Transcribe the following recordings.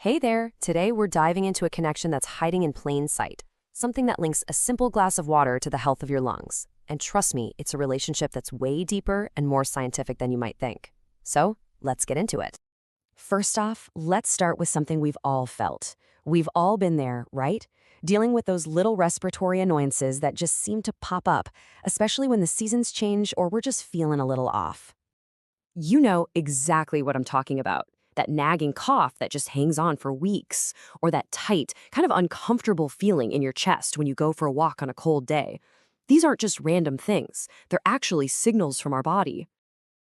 Hey there! Today we're diving into a connection that's hiding in plain sight, something that links a simple glass of water to the health of your lungs. And trust me, it's a relationship that's way deeper and more scientific than you might think. So, let's get into it. First off, let's start with something we've all felt. We've all been there, right? Dealing with those little respiratory annoyances that just seem to pop up, especially when the seasons change or we're just feeling a little off. You know exactly what I'm talking about. That nagging cough that just hangs on for weeks, or that tight, kind of uncomfortable feeling in your chest when you go for a walk on a cold day. These aren't just random things, they're actually signals from our body.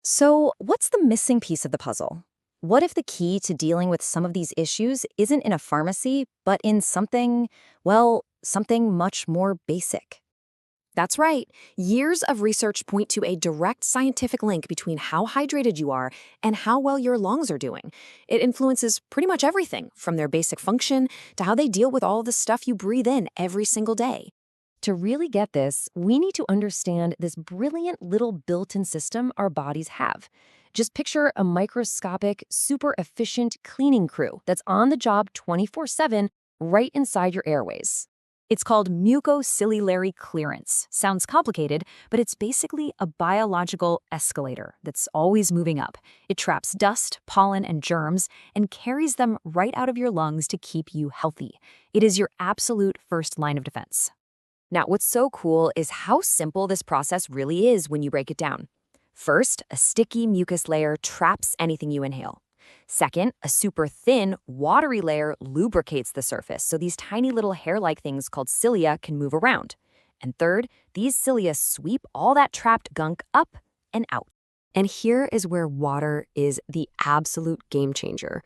So, what's the missing piece of the puzzle? What if the key to dealing with some of these issues isn't in a pharmacy, but in something, well, something much more basic? That's right. Years of research point to a direct scientific link between how hydrated you are and how well your lungs are doing. It influences pretty much everything, from their basic function to how they deal with all the stuff you breathe in every single day. To really get this, we need to understand this brilliant little built-in system our bodies have. Just picture a microscopic, super efficient cleaning crew that's on the job 24/7 right inside your airways. It's called mucociliary clearance. Sounds complicated, but it's basically a biological escalator that's always moving up. It traps dust, pollen, and germs and carries them right out of your lungs to keep you healthy. It is your absolute first line of defense. Now, what's so cool is how simple this process really is when you break it down. First, a sticky mucus layer traps anything you inhale. Second, a super thin, watery layer lubricates the surface so these tiny little hair-like things called cilia can move around. And third, these cilia sweep all that trapped gunk up and out. And here is where water is the absolute game changer.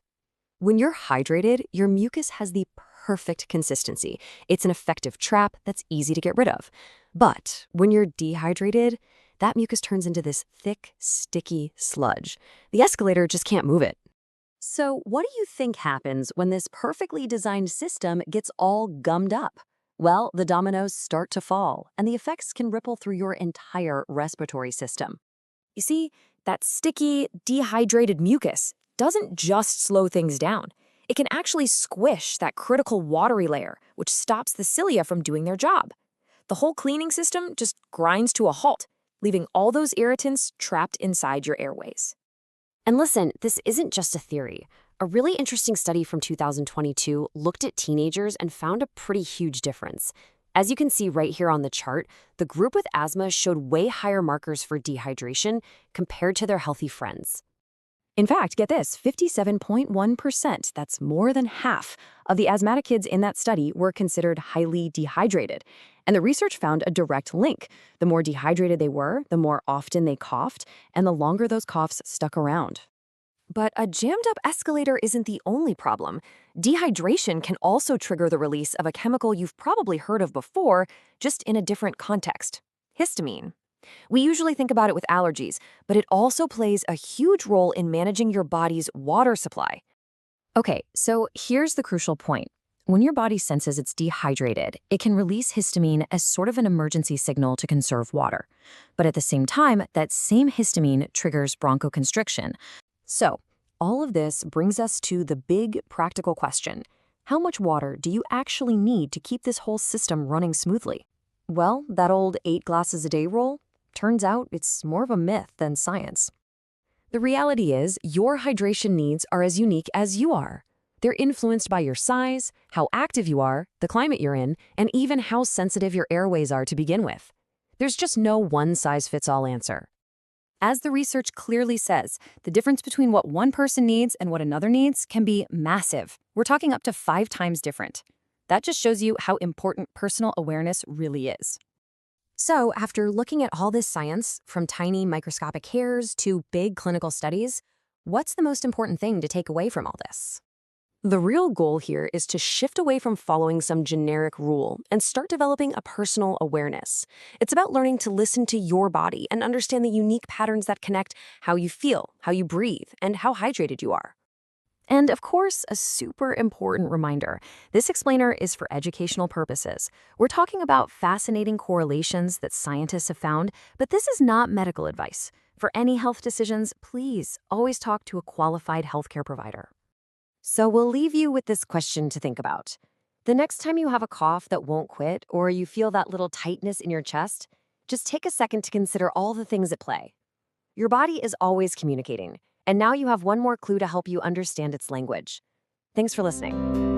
When you're hydrated, your mucus has the perfect consistency. It's an effective trap that's easy to get rid of. But when you're dehydrated, that mucus turns into this thick, sticky sludge. The escalator just can't move it. So what do you think happens when this perfectly designed system gets all gummed up? Well, the dominoes start to fall, and the effects can ripple through your entire respiratory system. You see, that sticky, dehydrated mucus doesn't just slow things down. It can actually squish that critical watery layer, which stops the cilia from doing their job. The whole cleaning system just grinds to a halt, leaving all those irritants trapped inside your airways. And listen, this isn't just a theory. A really interesting study from 2022 looked at teenagers and found a pretty huge difference. As you can see right here on the chart, the group with asthma showed way higher markers for dehydration compared to their healthy friends. In fact, get this, 57.1%, that's more than half, of the asthmatic kids in that study were considered highly dehydrated. And the research found a direct link. The more dehydrated they were, the more often they coughed, and the longer those coughs stuck around. But a jammed-up escalator isn't the only problem. Dehydration can also trigger the release of a chemical you've probably heard of before, just in a different context: histamine. We usually think about it with allergies, but it also plays a huge role in managing your body's water supply. Okay, so here's the crucial point. When your body senses it's dehydrated, it can release histamine as sort of an emergency signal to conserve water. But at the same time, that same histamine triggers bronchoconstriction. So, all of this brings us to the big practical question. How much water do you actually need to keep this whole system running smoothly? Well, that old 8 glasses a day rule? Turns out it's more of a myth than science. The reality is, your hydration needs are as unique as you are. They're influenced by your size, how active you are, the climate you're in, and even how sensitive your airways are to begin with. There's just no one-size-fits-all answer. As the research clearly says, the difference between what one person needs and what another needs can be massive. We're talking up to 5 times different. That just shows you how important personal awareness really is. So, after looking at all this science, from tiny microscopic hairs to big clinical studies, what's the most important thing to take away from all this? The real goal here is to shift away from following some generic rule and start developing a personal awareness. It's about learning to listen to your body and understand the unique patterns that connect how you feel, how you breathe, and how hydrated you are. And of course, a super important reminder, this explainer is for educational purposes. We're talking about fascinating correlations that scientists have found, but this is not medical advice. For any health decisions, please always talk to a qualified healthcare provider. So we'll leave you with this question to think about. The next time you have a cough that won't quit or you feel that little tightness in your chest, just take a second to consider all the things at play. Your body is always communicating, and now you have one more clue to help you understand its language. Thanks for listening.